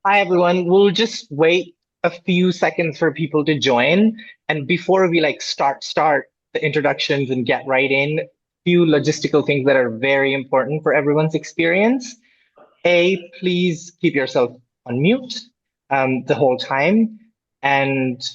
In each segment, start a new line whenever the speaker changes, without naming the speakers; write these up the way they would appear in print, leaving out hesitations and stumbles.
Hi, everyone. We'll just wait a few seconds for people to join. And before we start the introductions and get right in, few logistical things that are very important for everyone's experience. A, please keep yourself on mute the whole time. And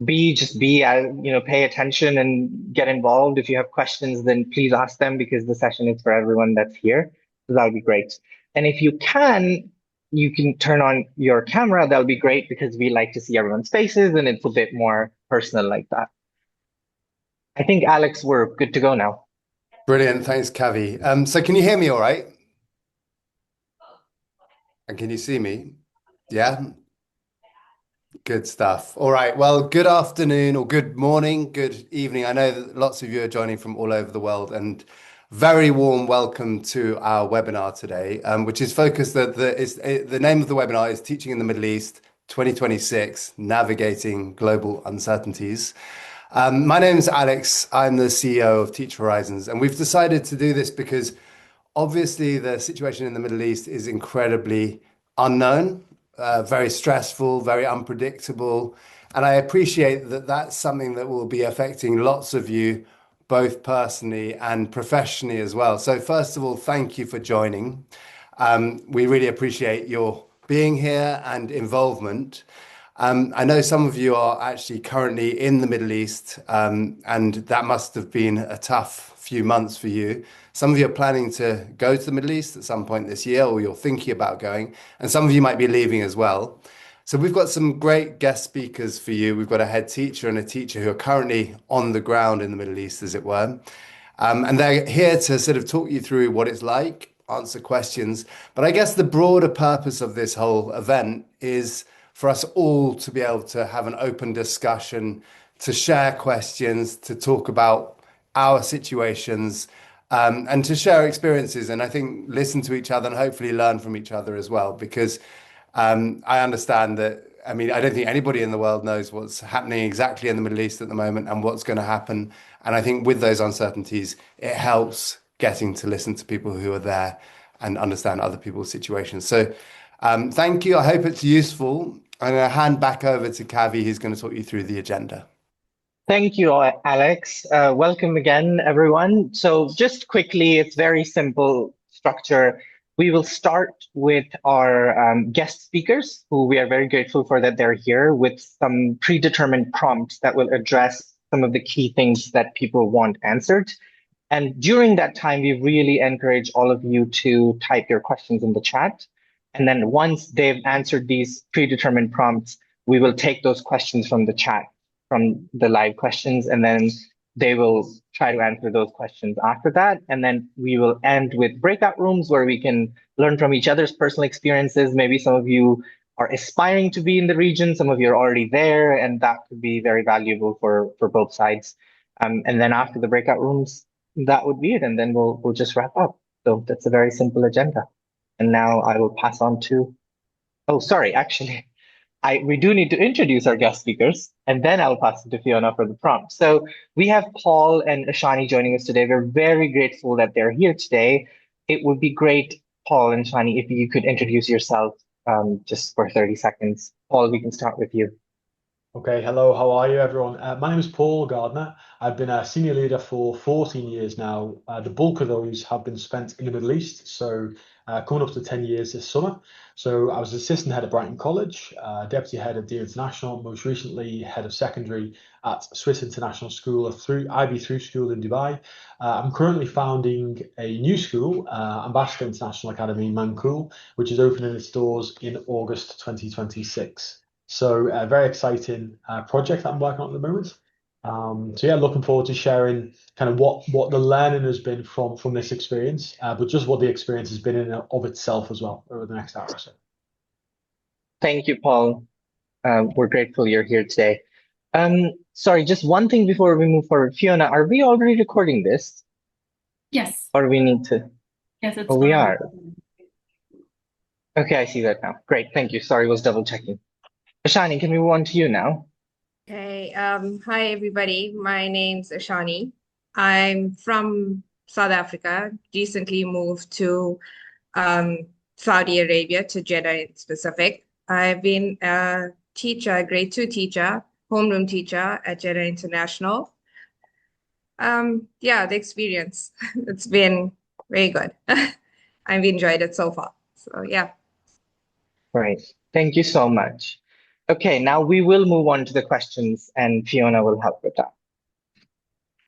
B, just pay attention and get involved. If you have questions, then please ask them because the session is for everyone that's here. So that would be great. And if you can turn on your camera. That'll be great because we like to see everyone's faces and it's a bit more personal like that. I think, Alex, we're good to go now.
Brilliant. Thanks, Kavi. So can you hear me all right? And can you see me? Yeah, good stuff. All right. Well, good afternoon or good morning, good evening. I know that lots of you are joining from all over the world, and very warm welcome to our webinar today, which is focused the name of the webinar is Teaching in the Middle East 2026, Navigating Global Uncertainties. My name is Alex. I'm the CEO of Teach Horizons, and we've decided to do this because obviously the situation in the Middle East is incredibly unknown, very stressful, very unpredictable. And I appreciate that that's something that will be affecting lots of you, both personally and professionally as well. So, first of all, thank you for joining. We really appreciate your being here and involvement. I know some of you are actually currently in the Middle East, and that must have been a tough few months for you. Some of you are planning to go to the Middle East at some point this year, or you're thinking about going, and some of you might be leaving as well. So we've got some great guest speakers for you. We've got a head teacher and a teacher who are currently on the ground in the Middle East, as it were. And they're here to sort of talk you through what it's like, answer questions. But I guess the broader purpose of this whole event is for us all to be able to have an open discussion, to share questions, to talk about our situations, and to share experiences. And I think listen to each other and hopefully learn from each other as well, because I understand that. I mean, I don't think anybody in the world knows what's happening exactly in the Middle East at the moment and what's going to happen. And I think with those uncertainties, it helps getting to listen to people who are there and understand other people's situations. So, thank you. I hope it's useful. I'm going to hand back over to Kavi, who's going to talk you through the agenda.
Thank you, Alex. Welcome again, everyone. So just quickly, it's very simple structure. We will start with our guest speakers, who we are very grateful for that they're here, with some predetermined prompts that will address some of the key things that people want answered. And during that time, we really encourage all of you to type your questions in the chat. And then once they've answered these predetermined prompts, we will take those questions from the chat, from the live questions, and then they will try to answer those questions after that. And then we will end with breakout rooms where we can learn from each other's personal experiences. Maybe some of you are aspiring to be in the region, some of you are already there, and that could be very valuable for both sides. And then after the breakout rooms, that would be it, and then we'll just wrap up. So that's a very simple agenda. And now I will pass on to. Oh, sorry, actually, we do need to introduce our guest speakers, and then I'll pass it to Fiona for the prompt. So we have Paul and Ashani joining us today. We're very grateful that they're here today. It would be great, Paul and Ashani, if you could introduce yourself just for 30 seconds. Paul, we can start with you.
Okay, hello, how are you, everyone? My name is Paul Gardner. I've been a senior leader for 14 years now. The bulk of those have been spent in the Middle East, so coming up to 10 years this summer. So I was assistant head at Brighton College, deputy head of Dear International, most recently head of secondary at Swiss International School, IB through school in Dubai. I'm currently founding a new school, Ambassador International Academy, Mankhool, which is opening its doors in August 2026. So a very exciting project that I'm working on at the moment. So yeah, looking forward to sharing kind of what the learning has been from this experience, but just what the experience has been in and of itself as well over the next hour or so.
Thank you, Paul. We're grateful you're here today. Sorry, just one thing before we move forward. Fiona, are we already recording this?
Yes.
Or we need to?
Yes, it's
Oh, we
fine.
are. Okay, I see that now. Great, thank you. Sorry, was double checking. Ashani, can we move on to you now?
Okay. Hi, everybody. My name's Ashani. I'm from South Africa. Recently moved to Saudi Arabia, to Jeddah in specific. I've been a teacher, a grade 2 teacher, homeroom teacher at Jeddah International. Yeah, the experience, it's been very good. I've enjoyed it so far. So yeah.
Great. Thank you so much. Okay, now we will move on to the questions and Fiona will help with that.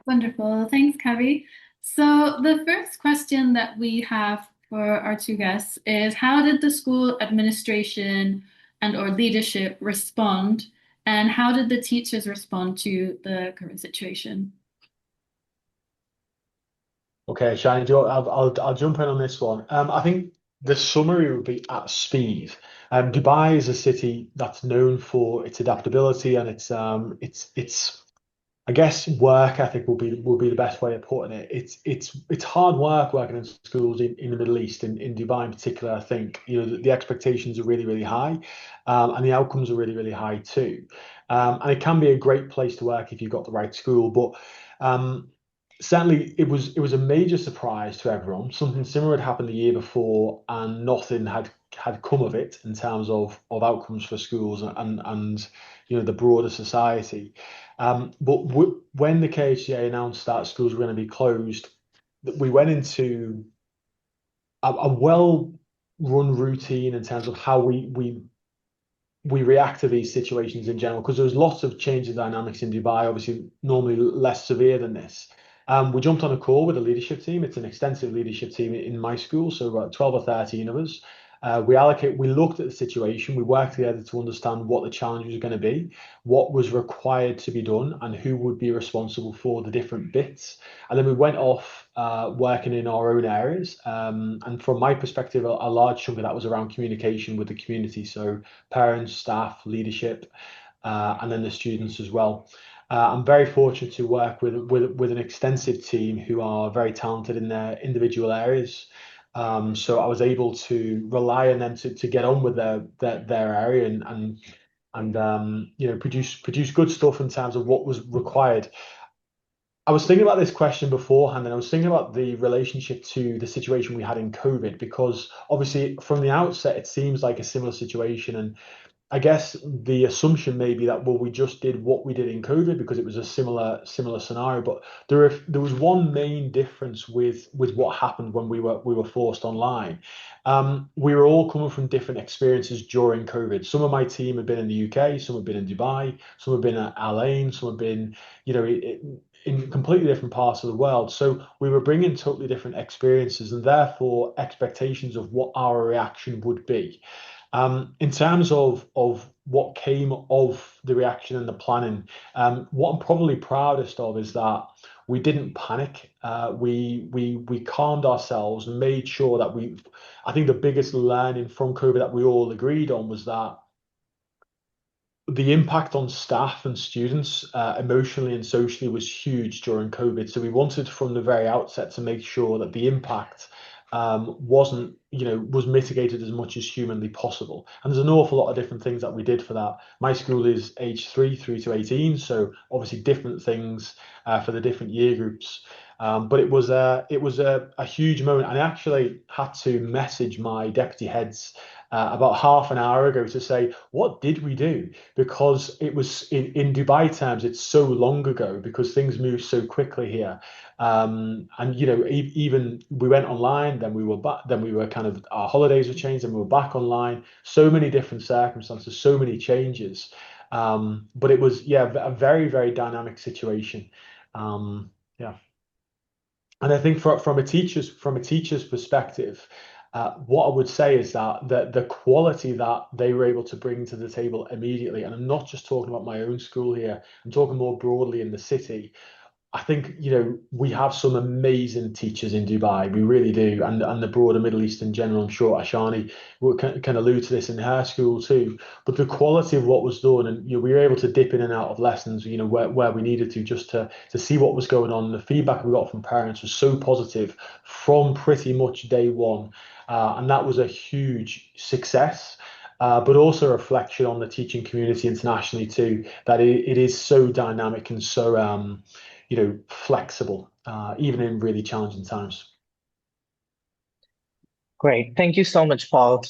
Wonderful. Thanks, Kavi. So the first question that we have for our two guests is, how did the school administration and or leadership respond, and how did the teachers respond to the current situation?
Okay, Shani, I'll jump in on this one. I think the summary would be at speed. Dubai is a city that's known for its adaptability and its I guess work ethic will be the best way of putting it. It's hard work working in schools in the Middle East, in Dubai in particular. I think the expectations are really, really high, and the outcomes are really, really high too. And it can be a great place to work if you've got the right school. But certainly it was a major surprise to everyone. Something similar had happened the year before, and nothing had come of it in terms of outcomes for schools and the broader society. But when the KHDA announced that schools were going to be closed, we went into a well-run routine in terms of how we react to these situations in general, because there was lots of changing dynamics in Dubai, obviously normally less severe than this. We jumped on a call with the leadership team. It's an extensive leadership team in my school, so about 12 or 13 of us. We looked at the situation, we worked together to understand what the challenge was going to be, what was required to be done, and who would be responsible for the different bits. And then we went off working in our own areas. And from my perspective, a large chunk of that was around communication with the community. So parents, staff, leadership, and then the students as well. I'm very fortunate to work with an extensive team who are very talented in their individual areas. So I was able to rely on them to get on with their area and produce good stuff in terms of what was required. I was thinking about this question beforehand, and I was thinking about the relationship to the situation we had in COVID, because obviously from the outset it seems like a similar situation, and I guess the assumption may be that, well, we just did what we did in COVID because it was a similar scenario. But there was one main difference with what happened when we were forced online. We were all coming from different experiences during COVID. Some of my team had been in the UK, some had been in Dubai, some had been at Al Ain, some had been, in completely different parts of the world. So we were bringing totally different experiences and therefore expectations of what our reaction would be. In terms of what came of the reaction and the planning, what I'm probably proudest of is that we didn't panic. We calmed ourselves and made sure that I think the biggest learning from COVID that we all agreed on was that the impact on staff and students emotionally and socially was huge during COVID. So we wanted from the very outset to make sure that the impact was mitigated as much as humanly possible. And there's an awful lot of different things that we did for that. My school is age 3 through to 18, so obviously different things for the different year groups. But it was a huge moment. And I actually had to message my deputy heads about half an hour ago to say, what did we do? Because it was in Dubai terms, it's so long ago because things move so quickly here. And even we went online, then we were back, then we were kind of, our holidays were changed, and we were back online. So many different circumstances, so many changes. But it was, a very, very dynamic situation. Yeah. And I think from a teacher's perspective, what I would say is that the quality that they were able to bring to the table immediately, and I'm not just talking about my own school here, I'm talking more broadly in the city. I think, we have some amazing teachers in Dubai. We really do. And the broader Middle East in general. I'm sure Ashani can allude to this in her school too. But the quality of what was done, and we were able to dip in and out of lessons, where we needed to, just to see what was going on. The feedback we got from parents was so positive from pretty much day one. And that was a huge success. But also a reflection on the teaching community internationally too, that it is so dynamic and so flexible, even in really challenging times.
Great. Thank you so much, Paul.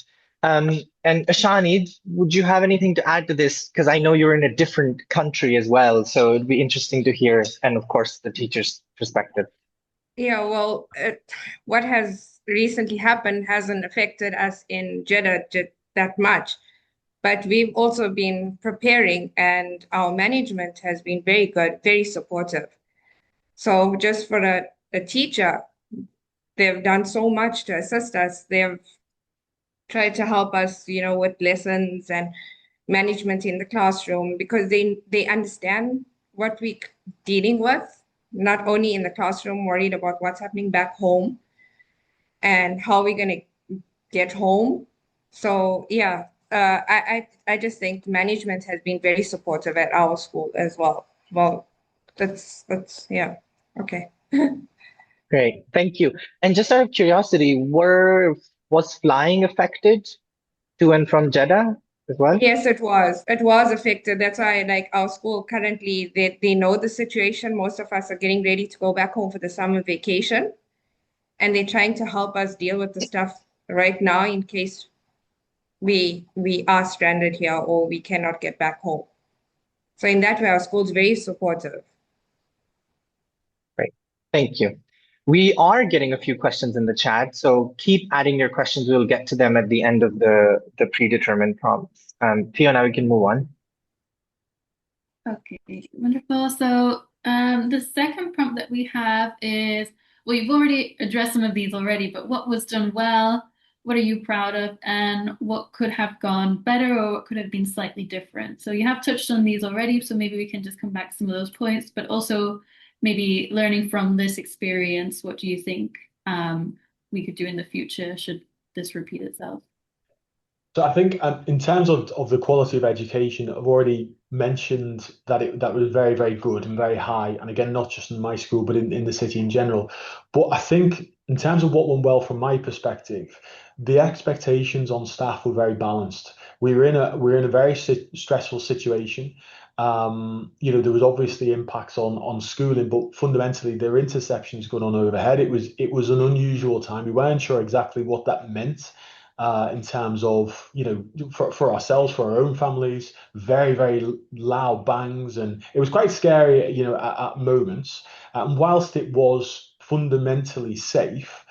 And Ashani, would you have anything to add to this? Because I know you're in a different country as well, so it'd be interesting to hear, and of course, the teacher's perspective.
Yeah, well, what has recently happened hasn't affected us in Jeddah that much, but we've also been preparing, and our management has been very good, very supportive. So just for a teacher, they've done so much to assist us. They've tried to help us, with lessons and management in the classroom because they understand what we're dealing with, not only in the classroom, worried about what's happening back home and how we're going to get home. So yeah, I just think management has been very supportive at our school as well. Well, that's yeah, okay.
Great, thank you. And just out of curiosity, was flying affected to and from Jeddah as well?
Yes, it was. It was affected. That's why, like our school currently, they know the situation. Most of us are getting ready to go back home for the summer vacation, and they're trying to help us deal with the stuff right now in case we are stranded here or we cannot get back home. So in that way, our school's very supportive.
Great, thank you. We are getting a few questions in the chat, so keep adding your questions. We'll get to them at the end of the predetermined prompts. Fiona, we can move on.
Okay, wonderful. So the second prompt that we have is, well, you've already addressed some of these already, but what was done well? What are you proud of? And what could have gone better or what could have been slightly different? So you have touched on these already, so maybe we can just come back to some of those points, but also maybe learning from this experience, what do you think we could do in the future should this repeat itself?
So I think in terms of the quality of education, I've already mentioned that that was very, very good and very high. And again, not just in my school, but in the city in general. But I think in terms of what went well from my perspective, the expectations on staff were very balanced. We were in a very stressful situation. There was obviously impacts on schooling, but fundamentally there were interceptions going on overhead. It was an unusual time. We weren't sure exactly what that meant in terms of, for ourselves, for our own families, very, very loud bangs. And it was quite scary, at moments. And whilst it was fundamentally safe,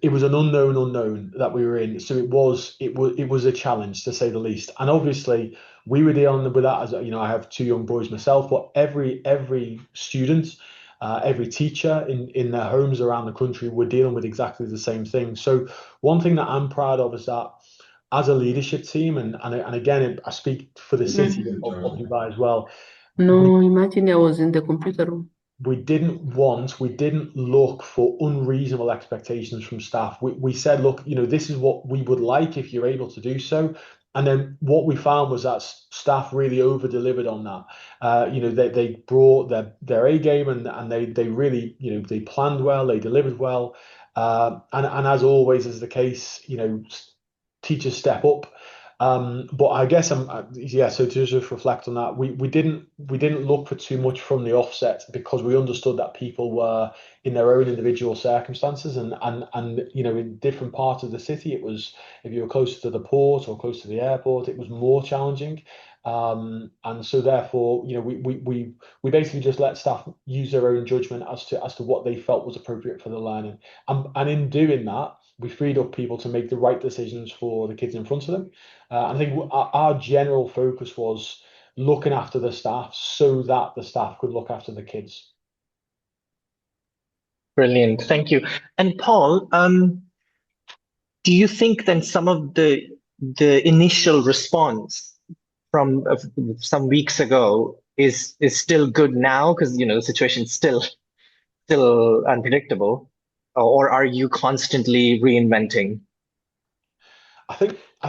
it was an unknown that we were in. So it was a challenge to say the least. And obviously we were dealing with that as I have two young boys myself, but every student, every teacher in their homes around the country were dealing with exactly the same thing. So one thing that I'm proud of is that as a leadership team, and again, I speak for the city of Dubai as well.
No, imagine I was in the computer room.
We didn't look for unreasonable expectations from staff. We said, look, this is what we would like if you're able to do so. And then what we found was that staff really over delivered on that. They brought their A game and they really, they planned well, they delivered well. And as always is the case, teachers step up. But I guess so to just reflect on that, we didn't look for too much from the offset because we understood that people were in their own individual circumstances and in different parts of the city. It was, if you were closer to the port or close to the airport, it was more challenging. And so therefore, we basically just let staff use their own judgment as to what they felt was appropriate for the learning. And in doing that, we freed up people to make the right decisions for the kids in front of them. I think our general focus was looking after the staff so that the staff could look after the kids.
Brilliant, thank you. And Paul, do you think then some of the initial response from some weeks ago is still good now because the situation is still unpredictable, or are you constantly reinventing?
I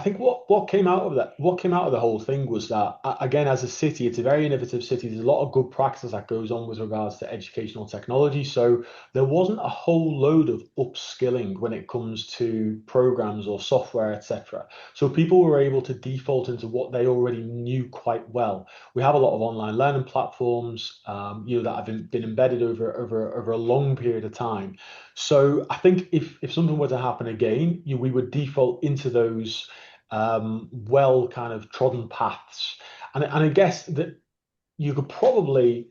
think what came out of the whole thing was that again, as a city, it's a very innovative city. There's a lot of good practice that goes on with regards to educational technology. So there wasn't a whole load of upskilling when it comes to programs or software, etc. So people were able to default into what they already knew quite well. We have a lot of online learning platforms, that have been embedded over a long period of time. So I think if something were to happen again, we would default into those well kind of trodden paths. And I guess that you could probably,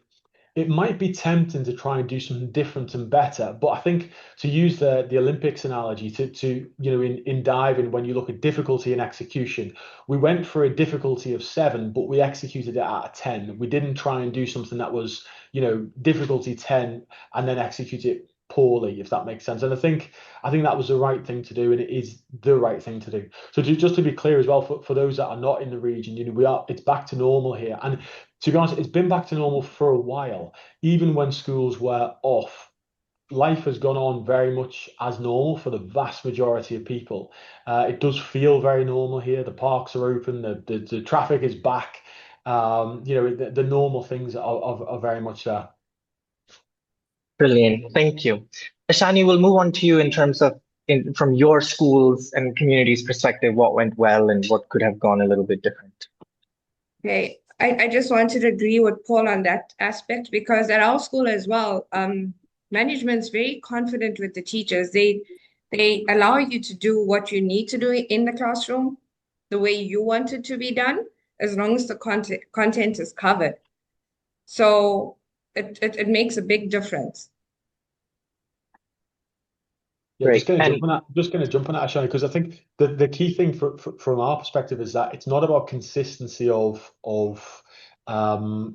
it might be tempting to try and do something different and better, but I think to use the Olympics analogy to in diving, when you look at difficulty and execution, we went for a difficulty of 7, but we executed it at a 10. We didn't try and do something that was difficulty 10 and then execute it poorly, if that makes sense. And I think that was the right thing to do, and it is the right thing to do. So just to be clear as well, for those that are not in the region, it's back to normal here. And to be honest, it's been back to normal for a while. Even when schools were off, life has gone on very much as normal for the vast majority of people. It does feel very normal here. The parks are open, the traffic is back. The normal things are very much there.
Brilliant. Thank you. Ashani, we'll move on to you in terms of from your schools and community's perspective, what went well and what could have gone a little bit different.
Okay, I just wanted to agree with Paul on that aspect, because at our school as well, management's very confident with the teachers. They allow you to do what you need to do in the classroom, the way you want it to be done, as long as the content is covered. So it makes a big difference.
Yeah,
Great.
just going to jump on that, Ashani, because I think the key thing from our perspective is that it's not about consistency of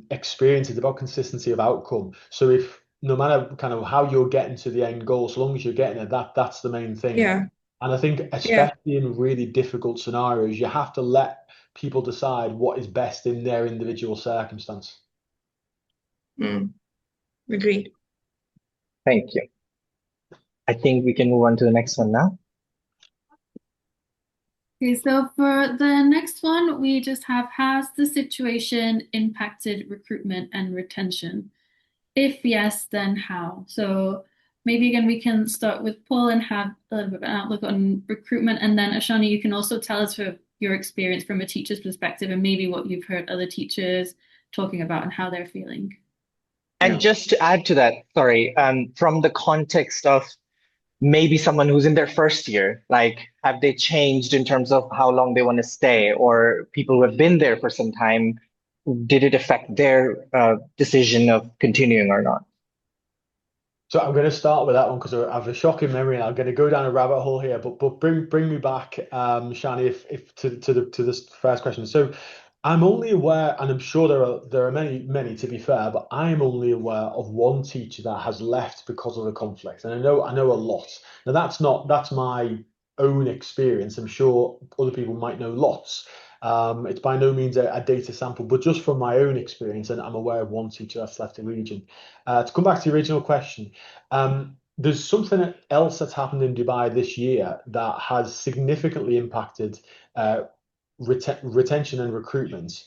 experience; it's about consistency of outcome. So if no matter kind of how you're getting to the end goal, so long as you're getting it, that's the main thing.
Yeah.
And I think especially in really difficult scenarios, you have to let people decide what is best in their individual circumstance.
Agreed.
Thank you. I think we can move on to the next one now.
Okay, so for the next one, we just have, has the situation impacted recruitment and retention? If yes, then how? So maybe again, we can start with Paul and have a little bit of an outlook on recruitment. And then Ashani, you can also tell us your experience from a teacher's perspective and maybe what you've heard other teachers talking about and how they're feeling.
And just to add to that, sorry, from the context of maybe someone who's in their first year, like have they changed in terms of how long they want to stay, or people who have been there for some time, did it affect their decision of continuing or not?
So I'm going to start with that one because I have a shocking memory, and I'm going to go down a rabbit hole here. But bring me back, Shani, if to this first question. So I'm only aware, and I'm sure there are many to be fair, but I am only aware of one teacher that has left because of the conflict, and I know a lot. Now that's my own experience. I'm sure other people might know lots. It's by no means a data sample, but just from my own experience, and I'm aware of one teacher that's left the region. To come back to the original question, there's something else that's happened in Dubai this year that has significantly impacted retention and recruitment,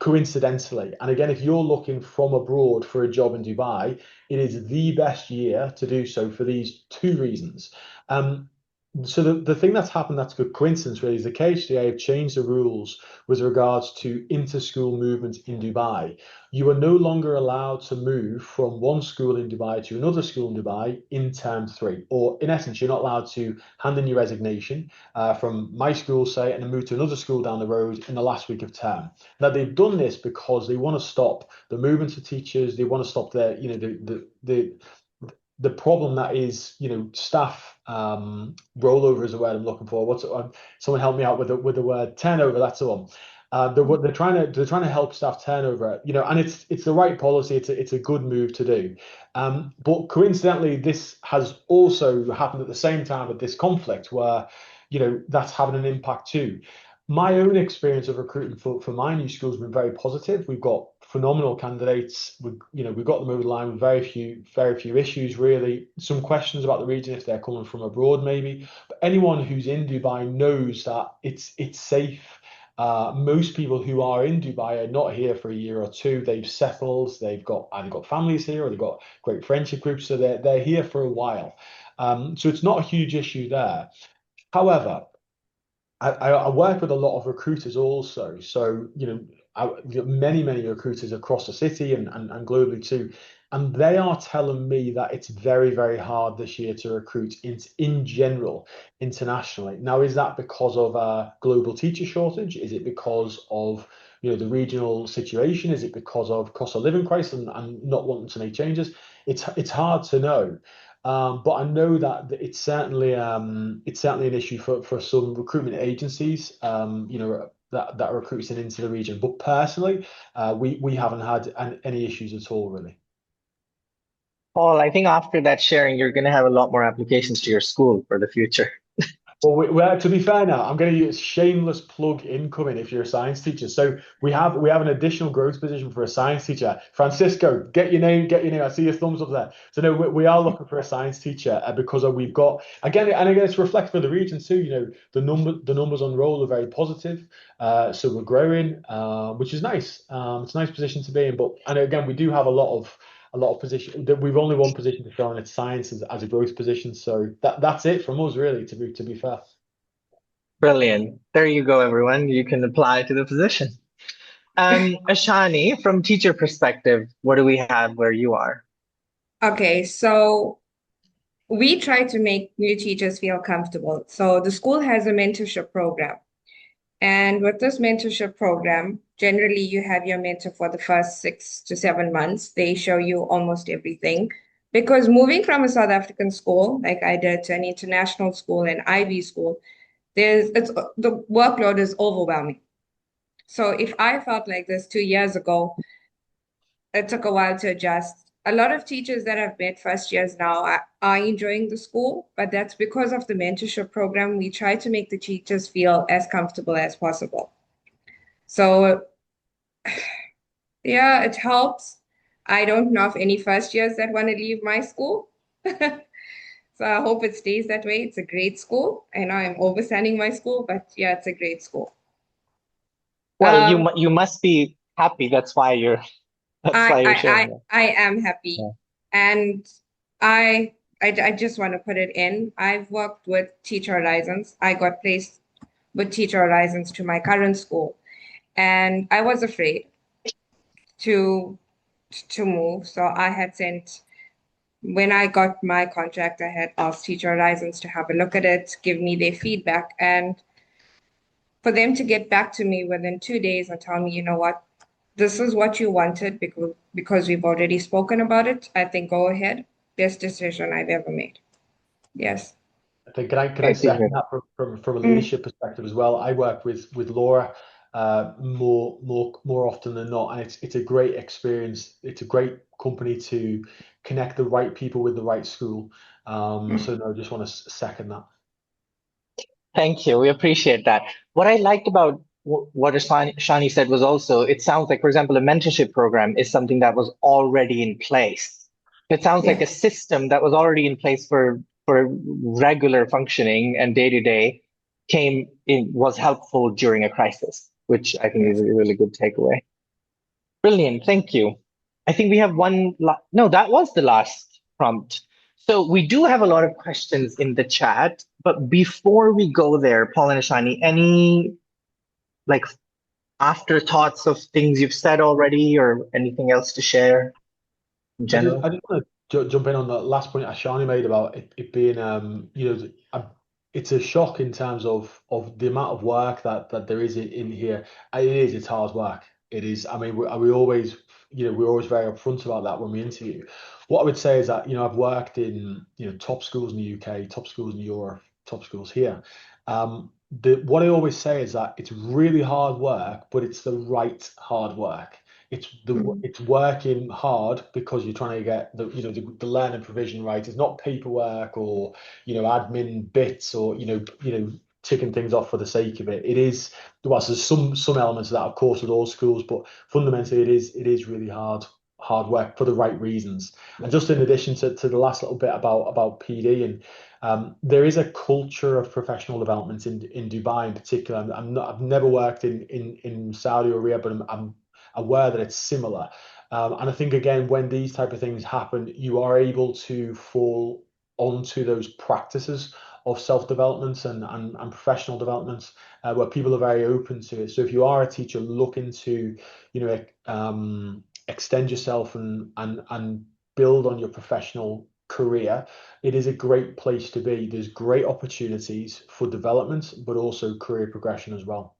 coincidentally. And again, if you're looking from abroad for a job in Dubai, it is the best year to do so for these 2 reasons. So the thing that's happened that's a good coincidence really is the KHDA have changed the rules with regards to inter-school movement in Dubai. You are no longer allowed to move from one school in Dubai to another school in Dubai in term 3, or in essence, you're not allowed to hand in your resignation from my school, say, and then move to another school down the road in the last week of term. Now they've done this because they want to stop the movement of teachers. They want to stop the problem that is, staff rollover is the word I'm looking for. Someone help me out with the word turnover. That's the one. They're trying to help staff turnover, and it's the right policy. It's a good move to do. But coincidentally, this has also happened at the same time with this conflict where, that's having an impact too. My own experience of recruiting for my new school has been very positive. We've got phenomenal candidates. We've got them over the line with very few issues, really. Some questions about the region if they're coming from abroad, maybe. But anyone who's in Dubai knows that it's safe. Most people who are in Dubai are not here for a year or 2. They've settled. They've either got families here or they've got great friendship groups. So they're here for a while. So it's not a huge issue there. However, I work with a lot of recruiters also. So, many recruiters across the city and globally too. and they are telling me that it's very, very hard this year to recruit in general internationally. Now, is that because of a global teacher shortage? Is it because of the regional situation? Is it because of cost of living crisis and not wanting to make changes? It's hard to know. But I know that it's certainly an issue for some recruitment agencies, that are recruiting into the region. But personally, we haven't had any issues at all, really.
Paul, I think after that sharing, you're going to have a lot more applications to your school for the future.
Well, to be fair now, I'm going to use shameless plug incoming if you're a science teacher. So we have an additional growth position for a science teacher. Francisco, get your name. I see your thumbs up there. So no, we are looking for a science teacher because we've got again, and again, it's reflective of the region too. The numbers on roll are very positive. So we're growing, which is nice. It's a nice position to be in. And again, we do have a lot of position. We've only one position to fill, and it's science as a growth position. So that's it from us, really. To be fair.
Brilliant. There you go, everyone. You can apply to the position. Ashani, from teacher perspective, what do we have where you are?
Okay, so we try to make new teachers feel comfortable. So the school has a mentorship program. And with this mentorship program, generally you have your mentor for the first 6 to 7 months. They show you almost everything. Because moving from a South African school, like I did, to an international school, an IB school, the workload is overwhelming. So if I felt like this 2 years ago, it took a while to adjust. A lot of teachers that I've met first years now are enjoying the school, but that's because of the mentorship program. We try to make the teachers feel as comfortable as possible. So yeah, it helps. I don't know of any first years that want to leave my school. So I hope it stays that way. It's a great school. I know I'm overselling my school, but yeah, it's a great school.
Well,
Um,
you must be happy. That's why you're sharing that.
I am happy.
Yeah.
And I just want to put it in. I've worked with Teacher Horizons. I got placed with Teacher Horizons to my current school. And I was afraid to move. So I had sent, when I got my contract, I had asked Teacher Horizons to have a look at it, give me their feedback, and for them to get back to me within 2 days and tell me, you know what, this is what you wanted because we've already spoken about it. I think go ahead. Best decision I've ever made. Yes.
I think can I
Thank you.
second that from a leadership perspective as well? I work with Laura more often than not, and it's a great experience. It's a great company to connect the right people with the right school. So no, I just want to second that.
Thank you. We appreciate that. What I liked about what Shani said was also, it sounds like, for example, a mentorship program is something that was already in place. It sounds like a system that was already in place for regular functioning and day to day was helpful during a crisis, which I think is a really good takeaway. Brilliant. Thank you. I think we have no, that was the last prompt. So we do have a lot of questions in the chat, but before we go there, Paul and Ashani, any afterthoughts of things you've said already or anything else to share in general?
I just want to jump in on the last point Ashani made about it being, it's a shock in terms of the amount of work that there is in here. It's hard work. It is. I mean, we always, we're always very upfront about that when we interview. What I would say is that, I've worked in, top schools in the UK, top schools in Europe, top schools here. What I always say is that it's really hard work, but it's the right hard work. It's working hard because you're trying to get the learning provision right. It's not paperwork or admin bits or ticking things off for the sake of it. It is, well, there's some elements of that, of course, with all schools, but fundamentally it is really hard work for the right reasons. And just in addition to the last little bit about PD, and there is a culture of professional development in Dubai in particular. I've never worked in Saudi Arabia, but I'm aware that it's similar. And I think, again, when these type of things happen, you are able to fall onto those practices of self-development and professional development where people are very open to it. So if you are a teacher looking to, extend yourself and build on your professional career, it is a great place to be. There's great opportunities for development, but also career progression as well.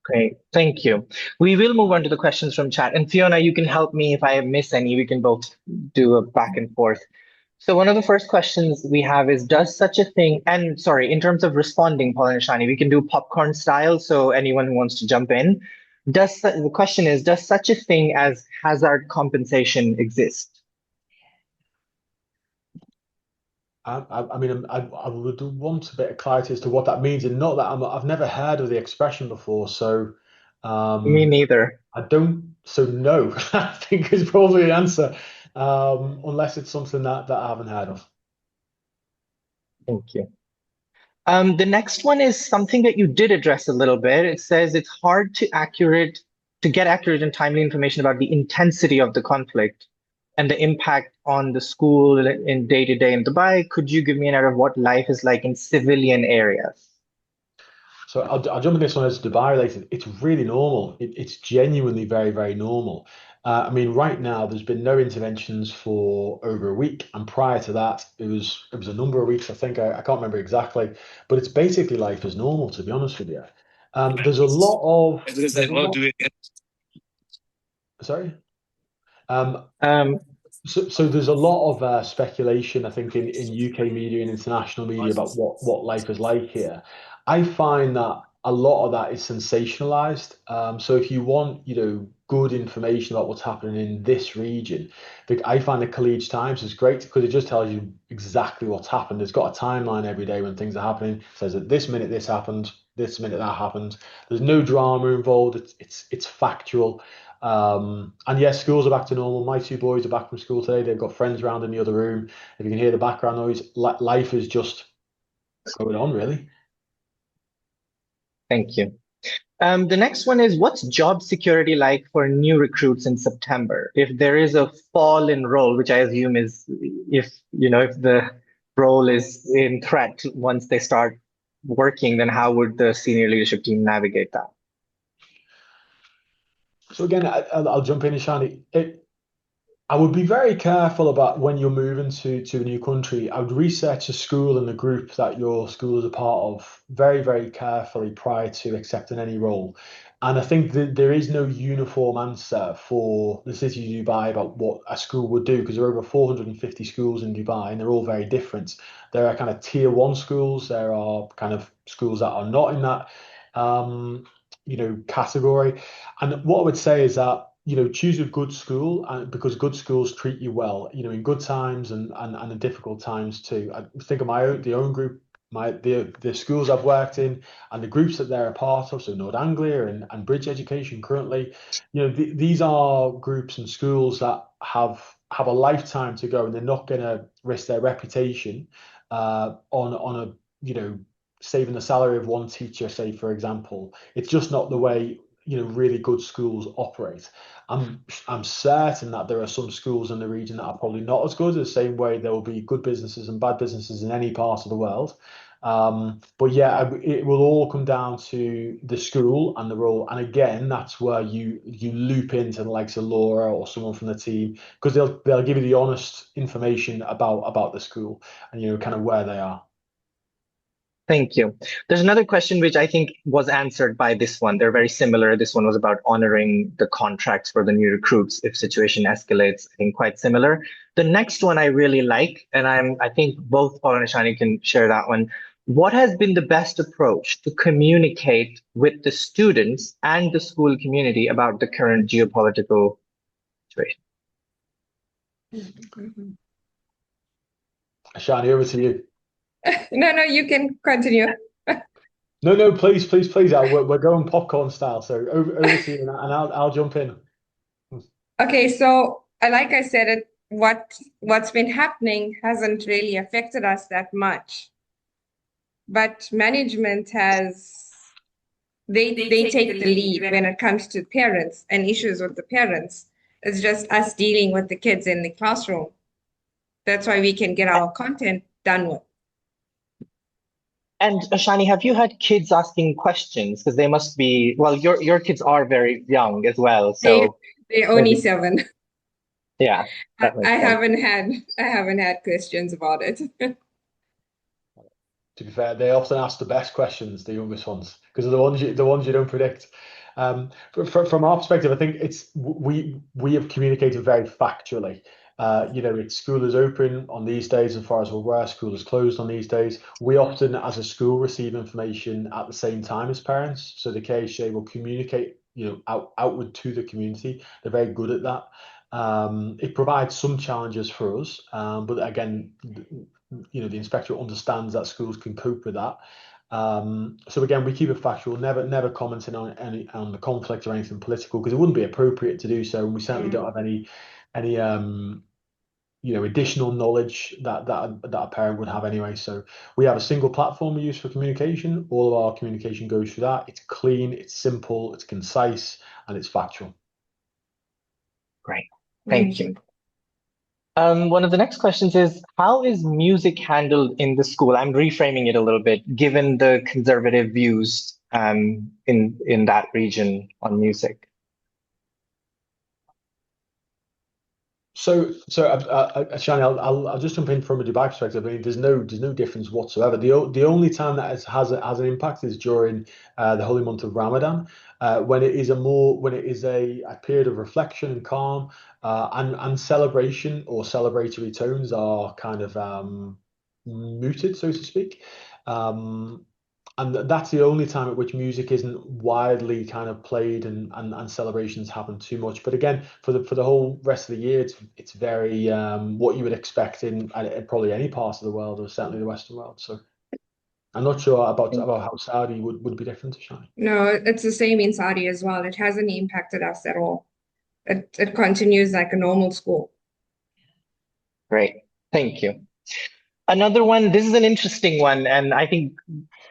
Great, thank you. We will move on to the questions from chat. And Fiona, you can help me if I miss any. We can both do a back and forth. So one of the first questions we have is, does such a thing, and sorry, in terms of responding, Paul and Ashani, we can do popcorn style, so anyone who wants to jump in. The question is, does such a thing as hazard compensation exist?
I mean, I would want a bit of clarity as to what that means, and not that I've never heard of the expression before, so
Me neither.
I don't. So no, I think is probably the answer, unless it's something that I haven't heard of.
Thank you. The next one is something that you did address a little bit. It says it's hard to get accurate and timely information about the intensity of the conflict and the impact on the school in day-to-day in Dubai. Could you give me an idea of what life is like in civilian areas?
So I'll jump in this one as Dubai related. It's really normal. It's genuinely very, very normal. I mean, right now there's been no interventions for over a week, and prior to that, it was a number of weeks. I think I can't remember exactly, but it's basically life as normal, to be honest with you. There's a lot of sorry. So there's a lot of speculation, I think, in UK media and international media about what life is like here. I find that a lot of that is sensationalized. So if you want, good information about what's happening in this region, I find the Khaleej Times is great because it just tells you exactly what's happened. It's got a timeline every day when things are happening. It says at this minute this happened, this minute that happened. There's no drama involved. It's factual. And yes, schools are back to normal. My two boys are back from school today. They've got friends around in the other room. If you can hear the background noise, life is just going on, really.
Thank you. The next one is, what's job security like for new recruits in September? If there is a fall in role, which I assume is if the role is in threat once they start working, then how would the senior leadership team navigate that?
So again, I'll jump in, Ashani. I would be very careful about when you're moving to a new country. I would research the school and the group that your school is a part of very, very carefully prior to accepting any role. And I think that there is no uniform answer for the city of Dubai about what a school would do, because there are over 450 schools in Dubai and they're all very different. There are kind of tier one schools, there are kind of schools that are not in that category. And what I would say is that choose a good school, because good schools treat you well, in good times and in difficult times too. I think of the own group, the schools I've worked in and the groups that they're a part of, so Nord Anglia and Bridge Education currently, these are groups and schools that have a lifetime to go, and they're not going to risk their reputation on a saving the salary of one teacher, say, for example. It's just not the way really good schools operate. I'm certain that there are some schools in the region that are probably not as good, the same way there will be good businesses and bad businesses in any part of the world. But yeah, it will all come down to the school and the role. And again, that's where you loop into the likes of Laura or someone from the team, because they'll give you the honest information about the school and kind of where they are.
Thank you. There's another question which I think was answered by this one. They're very similar. This one was about honoring the contracts for the new recruits if situation escalates. I think quite similar. The next one I really like, and I think both Paul and Ashani can share that one. What has been the best approach to communicate with the students and the school community about the current geopolitical situation?
Ashani, over to you.
No, you can continue.
No, please. We're going popcorn style, so over to you, and I'll jump in.
Okay, so like I said, what's been happening hasn't really affected us that much, but management they take the lead when it comes to parents and issues with the parents. It's just us dealing with the kids in the classroom. That's why we can get our content done with.
And Ashani, have you had kids asking questions? Because they must be, well, your kids are very young as well. So
they're only 7.
Yeah, that
I
makes sense.
haven't had questions about it.
To be fair, they often ask the best questions, the youngest ones, because they're the ones you don't predict. From our perspective, I think we have communicated very factually. It's school is open on these days as far as we're aware, school is closed on these days. We often, as a school, receive information at the same time as parents. So the KHA will communicate, outward to the community. They're very good at that. It provides some challenges for us, but again, the inspector understands that schools can cope with that. So again, we keep it factual, never commenting on the conflict or anything political, because it wouldn't be appropriate to do so, and we certainly don't have any additional knowledge that a parent would have anyway. So we have a single platform we use for communication. All of our communication goes through that. It's clean, it's simple, it's concise, and it's factual.
Great. Thank you. One of the next questions is, how is music handled in the school? I'm reframing it a little bit, given the conservative views in that region on music.
So, Ashani, I'll just jump in from a Dubai perspective. I mean, there's no difference whatsoever. The only time that has an impact is during the holy month of Ramadan, when it is a period of reflection and calm, and celebration or celebratory tones are kind of muted, so to speak. And that's the only time at which music isn't widely kind of played and celebrations happen too much. But again, for the whole rest of the year, it's very what you would expect in probably any part of the world, or certainly the Western world. So I'm not sure about how Saudi would be different, Shani.
No, it's the same in Saudi as well. It hasn't impacted us at all. It continues like a normal school.
Great. Thank you. Another one, this is an interesting one, and I think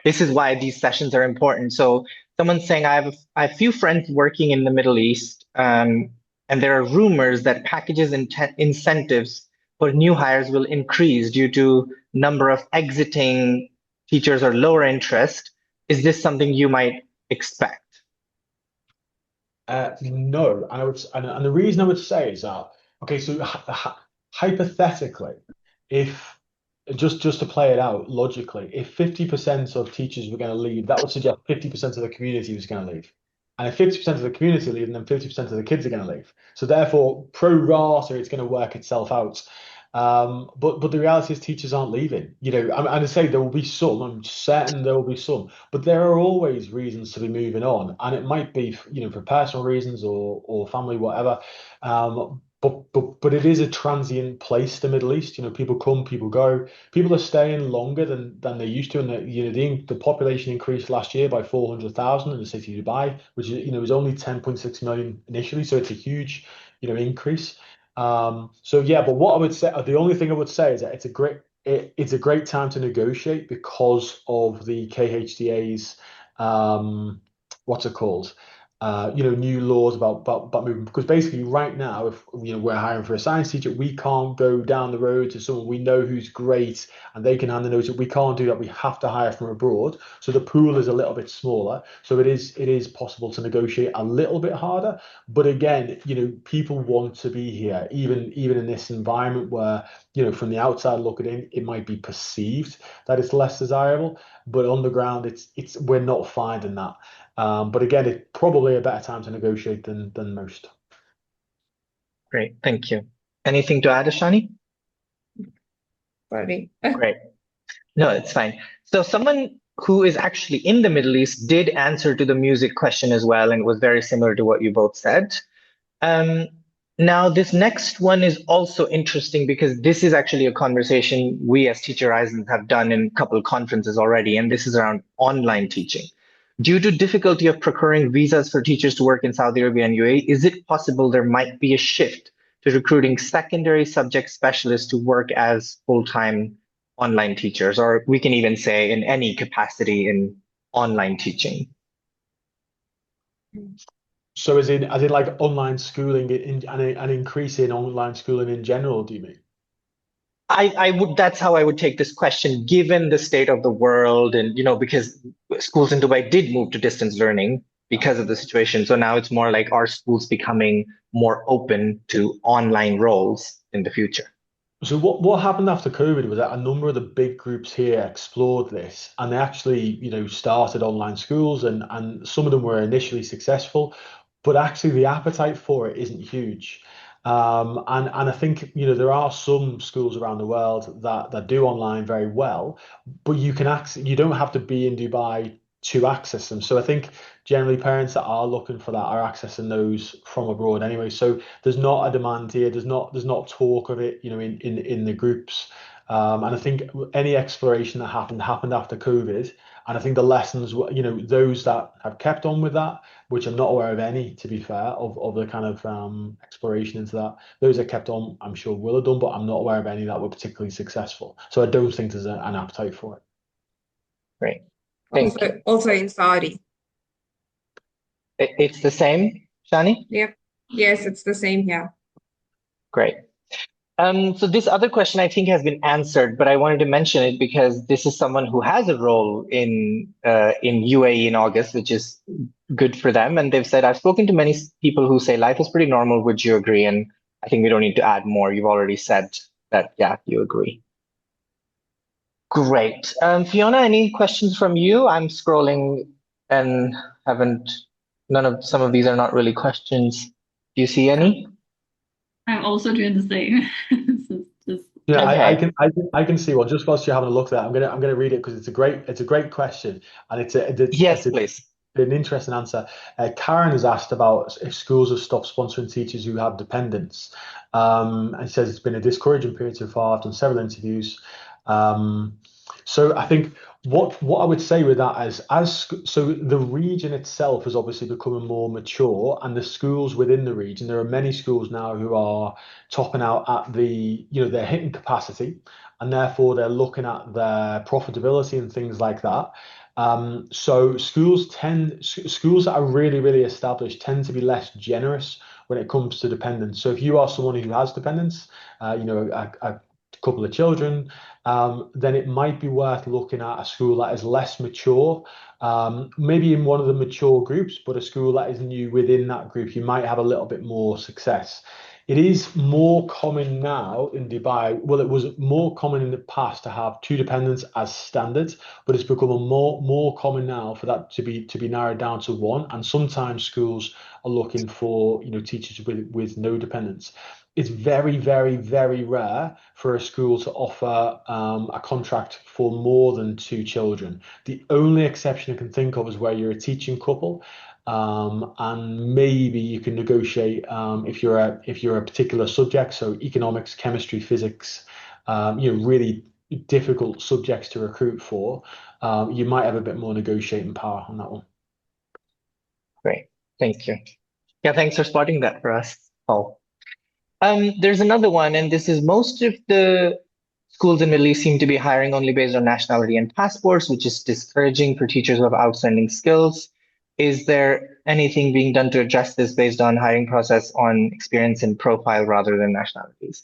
this is why these sessions are important. So someone's saying, I have a few friends working in the Middle East, and there are rumors that packages and incentives for new hires will increase due to number of exiting teachers or lower interest. Is this something you might expect?
No, and the reason I would say is that, okay, so hypothetically, if just to play it out logically, if 50% of teachers were going to leave, that would suggest 50% of the community was going to leave. And if 50% of the community leave, then 50% of the kids are going to leave. So therefore, pro rata, it's going to work itself out. But the reality is teachers aren't leaving. I say there will be some. I'm certain there will be some, but there are always reasons to be moving on, and it might be for personal reasons or family, whatever. But it is a transient place, the Middle East. People come, people go. People are staying longer than they used to, and the population increased last year by 400,000 in the city of Dubai, which was only 10.6 million initially. So it's a huge increase. So yeah, but what I would say, the only thing I would say is that it's a great time to negotiate because of the KHDA's what's it called? New laws about moving, because basically right now, if we're hiring for a science teacher, we can't go down the road to someone we know who's great and they can hand the notes. We can't do that. We have to hire from abroad. So the pool is a little bit smaller. So it is possible to negotiate a little bit harder. But again, people want to be here, even in this environment where from the outside looking in, it might be perceived that it's less desirable. But on the ground, we're not finding that. But again, it's probably a better time to negotiate than most.
Great, thank you. Anything to add, Ashani?
Sorry.
Great. No, it's fine. So someone who is actually in the Middle East did answer to the music question as well, and it was very similar to what you both said. Now, this next one is also interesting because this is actually a conversation we as Teacher Horizons have done in a couple of conferences already, and this is around online teaching. Due to difficulty of procuring visas for teachers to work in Saudi Arabia and UAE, is it possible there might be a shift to recruiting secondary subject specialists to work as full-time online teachers, or we can even say in any capacity in online teaching?
So as in like online schooling and an increase in online schooling in general, do you mean?
That's how I would take this question, given the state of the world, and because schools in Dubai did move to distance learning, because of the situation. So now it's more like our schools becoming more open to online roles in the future.
So what happened after COVID was that a number of the big groups here explored this, and they actually, started online schools, and some of them were initially successful, but actually the appetite for it isn't huge. And I think, there are some schools around the world that do online very well, but you don't have to be in Dubai to access them. So I think generally parents that are looking for that are accessing those from abroad anyway. So there's not a demand here. There's not talk of it, in the groups. And I think any exploration that happened after COVID. And I think the lessons, those that have kept on with that, which I'm not aware of any, to be fair, of the kind of exploration into that. Those that kept on, I'm sure will have done, but I'm not aware of any that were particularly successful. So I don't think there's an appetite for it.
Great. Thank you.
Also in Saudi.
It's the same, Shani?
Yep. Yes, it's the same here.
Great. So this other question I think has been answered, but I wanted to mention it because this is someone who has a role in UAE in August, which is good for them. And they've said, I've spoken to many people who say life is pretty normal. Would you agree? And I think we don't need to add more. You've already said that, yeah, you agree. Great. Fiona, any questions from you? I'm scrolling and some of these are not really questions. Do you see any?
I'm also doing the same. Just
Yeah,
Okay.
I can see one. Just whilst you're having a look at that, I'm gonna read it because it's a great question, and
Yes, please.
an interesting answer. Karen has asked about if schools have stopped sponsoring teachers who have dependents, and says it's been a discouraging period so far. I've done several interviews. So I think what I would say with that is so the region itself is obviously becoming more mature, and the schools within the region, there are many schools now who are topping out at they're hitting capacity, and therefore they're looking at their profitability and things like that. So schools that are really, really established tend to be less generous when it comes to dependents. So if you are someone who has dependents, a couple of children, then it might be worth looking at a school that is less mature, maybe in one of the mature groups, but a school that is new within that group. You might have a little bit more success. It is more common now in Dubai. Well, it was more common in the past to have two dependents as standard, but it's become more common now for that to be narrowed down to one. And sometimes schools are looking for teachers with no dependents. It's very, very, very rare for a school to offer a contract for more than two children. The only exception I can think of is where you're a teaching couple, and maybe you can negotiate if you're a particular subject, so economics, chemistry, physics, really difficult subjects to recruit for. You might have a bit more negotiating power on that one.
Great. Thank you. Yeah, thanks for spotting that for us, Paul. There's another one, and this is most of the schools in Middle East seem to be hiring only based on nationality and passports, which is discouraging for teachers who have outstanding skills. Is there anything being done to address this based on hiring process on experience and profile rather than nationalities?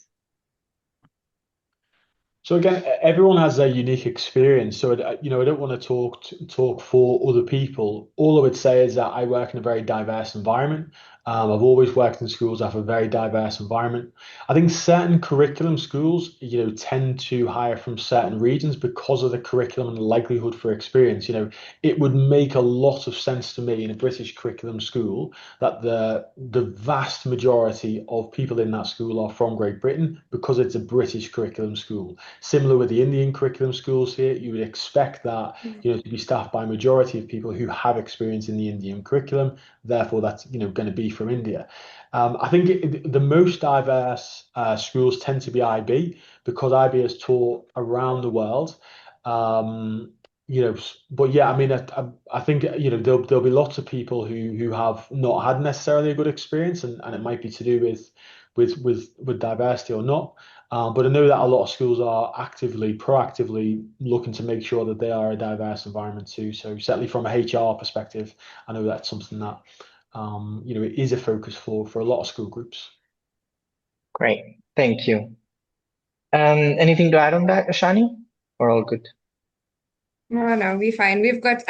So again, everyone has their unique experience. So I don't want to talk for other people. All I would say is that I work in a very diverse environment. I've always worked in schools that have a very diverse environment. I think certain curriculum schools, tend to hire from certain regions because of the curriculum and the likelihood for experience. It would make a lot of sense to me in a British curriculum school that the vast majority of people in that school are from Great Britain because it's a British curriculum school. Similar with the Indian curriculum schools here, you would expect that to be staffed by a majority of people who have experience in the Indian curriculum. Therefore, that's going to be from India. I think the most diverse schools tend to be IB because IB is taught around the world. But yeah, I mean, I think there'll be lots of people who have not had necessarily a good experience, and it might be to do with diversity or not. But I know that a lot of schools are proactively looking to make sure that they are a diverse environment too. So certainly from a HR perspective, I know that's something that it is a focus for a lot of school groups.
Great, thank you. Anything to add on that, Ashani? Or all good?
No, we're fine. We've got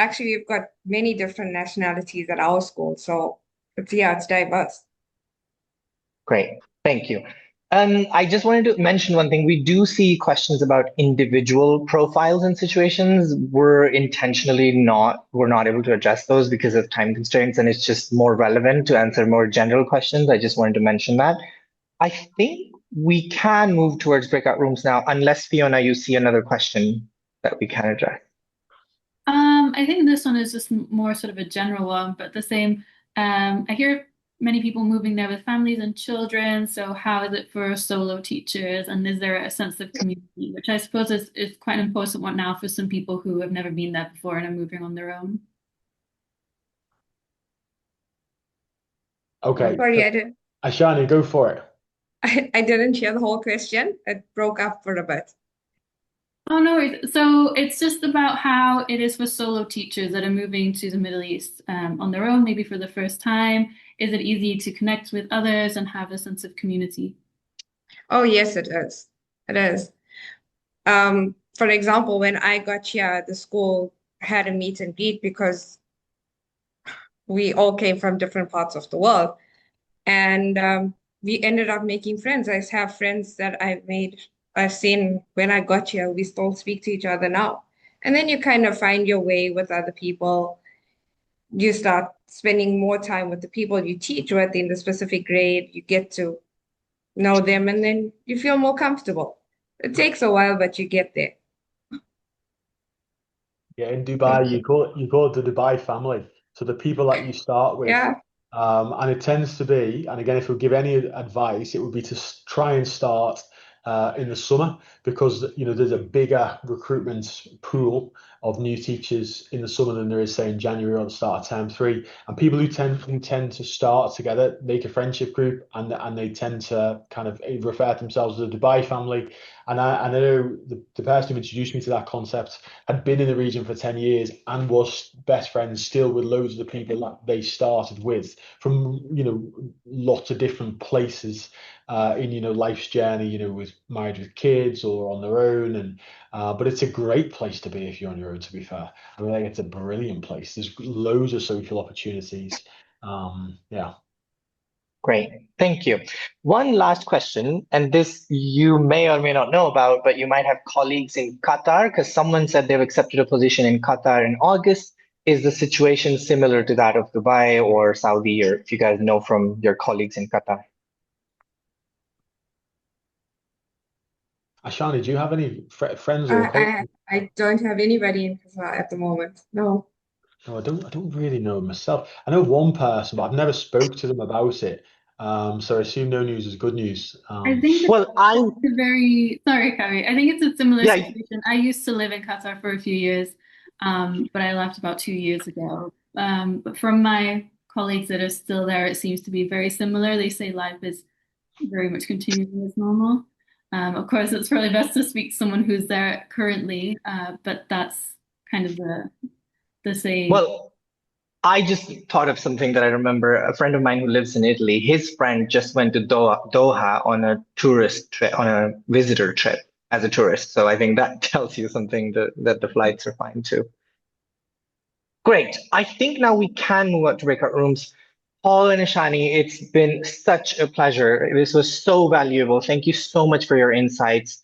many different nationalities at our school, so it's diverse.
Great, thank you. I just wanted to mention one thing. We do see questions about individual profiles and situations. We're not able to address those because of time constraints, and it's just more relevant to answer more general questions. I just wanted to mention that. I think we can move towards breakout rooms now, unless Fiona, you see another question that we can address.
I think this one is just more sort of a general one, but the same. I hear many people moving there with families and children. So how is it for solo teachers? And is there a sense of community, which I suppose is quite an important one now for some people who have never been there before and are moving on their own?
Okay.
Sorry, I didn't.
Ashani, go for it.
I didn't hear the whole question. It broke up for a bit.
Oh, no worries. So it's just about how it is for solo teachers that are moving to the Middle East on their own, maybe for the first time. Is it easy to connect with others and have a sense of community?
Oh, yes, it is. It is. For example, when I got here, the school had a meet and greet because we all came from different parts of the world. And we ended up making friends. I have friends that I've seen when I got here. We still speak to each other now. And then you kind of find your way with other people. You start spending more time with the people you teach with in the specific grade. You get to know them, and then you feel more comfortable. It takes a while, but you get there.
Yeah, in Dubai, you call it the Dubai family. So the people that you start with,
Yeah.
and it tends to be, and again, if we give any advice, it would be to try and start in the summer because there's a bigger recruitment pool of new teachers in the summer than there is, say, in January or the start of term 3. And people who tend to start together make a friendship group, and they tend to kind of refer to themselves as the Dubai family. And I know the person who introduced me to that concept had been in the region for 10 years and was best friends still with loads of the people that they started with from lots of different places in life's journey, with married with kids or on their own. And but it's a great place to be if you're on your own, to be fair. I mean, it's a brilliant place. There's loads of social opportunities. Yeah.
Great, thank you. One last question, and this you may or may not know about, but you might have colleagues in Qatar because someone said they've accepted a position in Qatar in August. Is the situation similar to that of Dubai or Saudi, or if you guys know from your colleagues in Qatar?
Ashani, do you have any friends or colleagues?
I don't have anybody in Qatar at the moment. No.
No, I don't really know myself. I know one person, but I've never spoke to them about it. So I assume no news is good news.
I think
Well,
sorry, Kavi. I think it's a similar
yeah,
situation. I used to live in Qatar for a few years, but I left about 2 years ago. But from my colleagues that are still there, it seems to be very similar. They say life is very much continuing as normal. Of course, it's probably best to speak to someone who's there currently, but that's kind of the same.
well, I just thought of something that I remember. A friend of mine who lives in Italy, his friend just went to Doha on a tourist trip, on a visitor trip as a tourist. So I think that tells you something that the flights are fine too. Great. I think now we can move on to breakout rooms. Paul and Ashani, it's been such a pleasure. This was so valuable. Thank you so much for your insights.